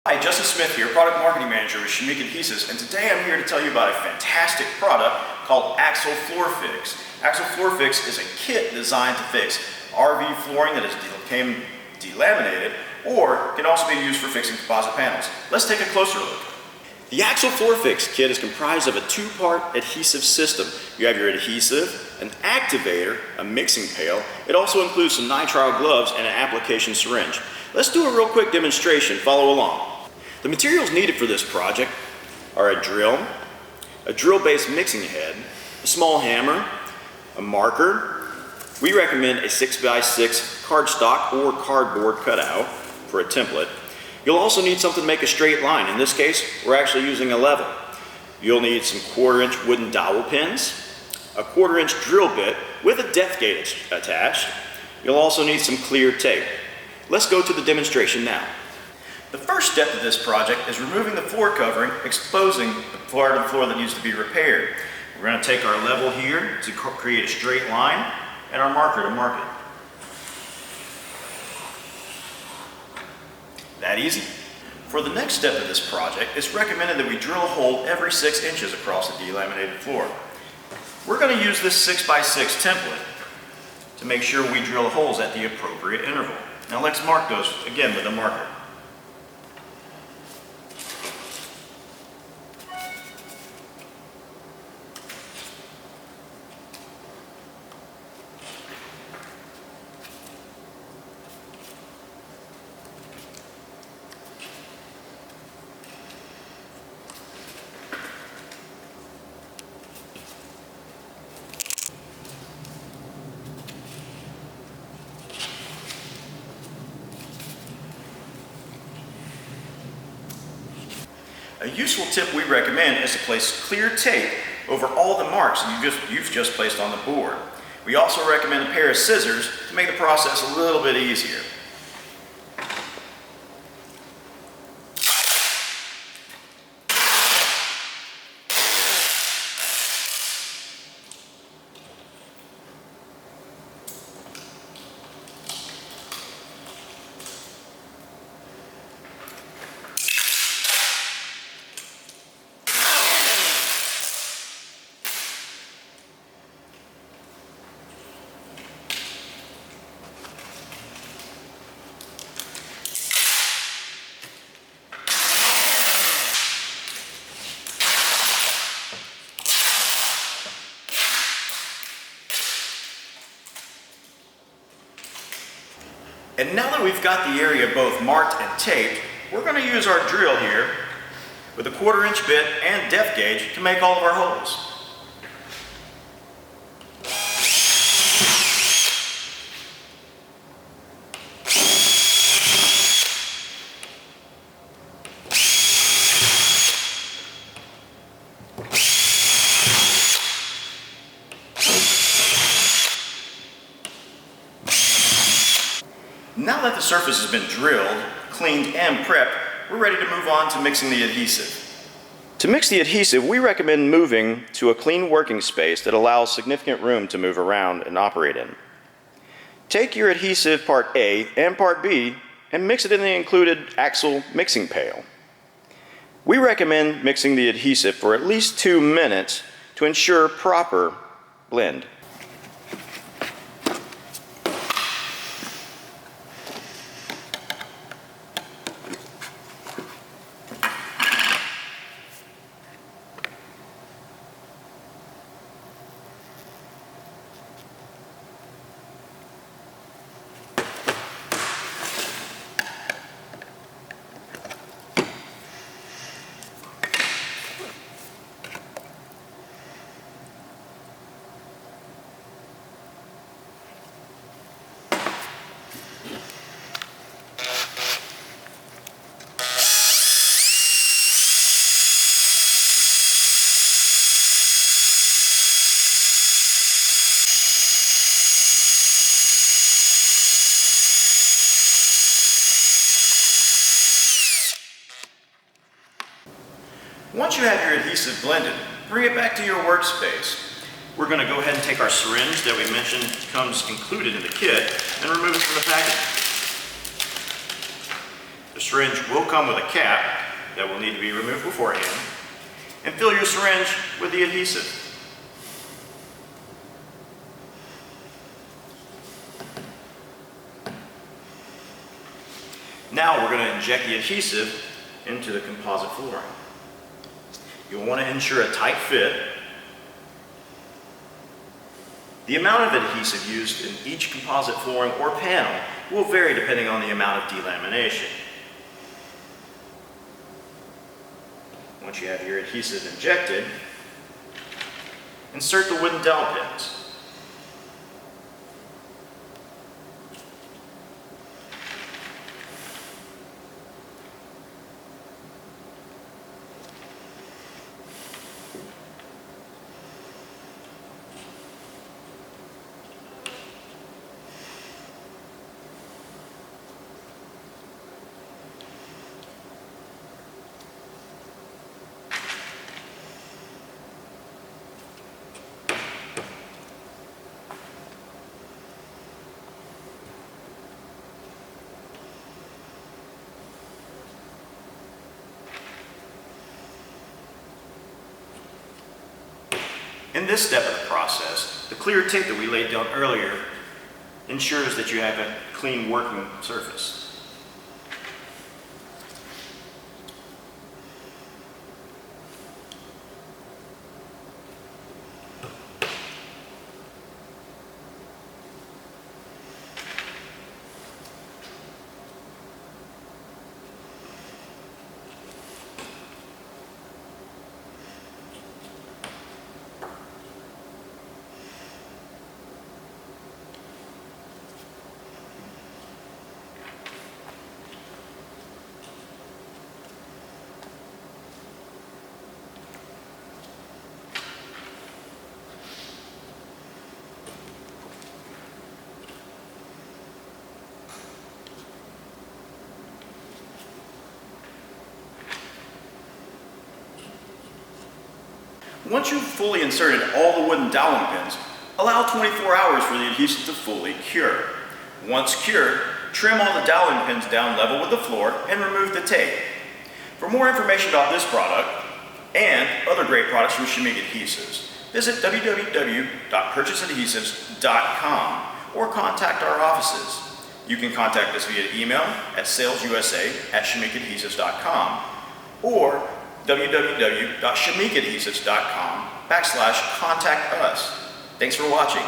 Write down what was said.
Hi, Justin Smith here, Product Marketing Manager with Adhesives, and today I'm here to tell you about a fantastic product called Axil FloorFix. Axil FloorFix is a kit designed to fix RV flooring that became delaminated or can also be used for fixing composite panels. Let's take a closer look. The Axil FloorFix kit is comprised of a two-part adhesive system. You have your adhesive, an activator, a mixing pail. It also includes some nitrile gloves and an application syringe. Let's do a real quick demonstration. Follow along. The materials needed for this project are a drill-based mixing head, a small hammer, a marker. We recommend a 6x6 cardstock or cardboard cutout for a template. You'll also need something to make a straight line. In this case, we're actually using a level. You'll need some 1/4-inch wooden dowel pins, a 1/4-inch drill bit with a depth gauge attached. You'll also need some clear tape. Let's go to the demonstration now. The first step of this project is removing the floor covering, exposing the part of the floor that needs to be repaired. We're going to take our level here to create a straight line and our marker to mark it. That easy. For the next step of this project, it's recommended that we drill a hole every 6 inches across the delaminated floor. We're going to use this 6x6 template to make sure we drill holes at the appropriate interval. Now let's mark those again with a marker. A useful tip we recommend is to place clear tape over all the marks you've just placed on the board. We also recommend a pair of scissors to make the process a little bit easier. And now that we've got the area both marked and taped, we're going to use our drill here with a 1/4-inch bit and depth gauge to make all of our holes. Now that the surface has been drilled, cleaned, and prepped, we're ready to move on to mixing the adhesive. To mix the adhesive, we recommend moving to a clean working space that allows significant room to move around and operate in. Take your adhesive part A and part B and mix it in the included Axil mixing pail. We recommend mixing the adhesive for at least 2 minutes to ensure proper blend. Once you have your adhesive blended, bring it back to your workspace. We're going to go ahead and take our syringe that we mentioned comes included in the kit and remove it from the packaging. The syringe will come with a cap that will need to be removed beforehand. And fill your syringe with the adhesive. Now we're going to inject the adhesive into the composite flooring. You'll want to ensure a tight fit. The amount of adhesive used in each composite flooring or panel will vary depending on the amount of delamination. Once you have your adhesive injected, insert the wooden dowel pins. In this step of the process, the clear tape that we laid down earlier ensures that you have a clean working surface. Once you've fully inserted all the wooden doweling pins, allow 24 hours for the adhesive to fully cure. Once cured, trim all the doweling pins down level with the floor and remove the tape. For more information about this product and other great products from Shimmick Adhesives, visit www.purchaseadhesives.com or contact our offices. You can contact us via email at salesusa@shimmickadhesives.com or www.shimmickadhesives.com/contact us. Thanks for watching.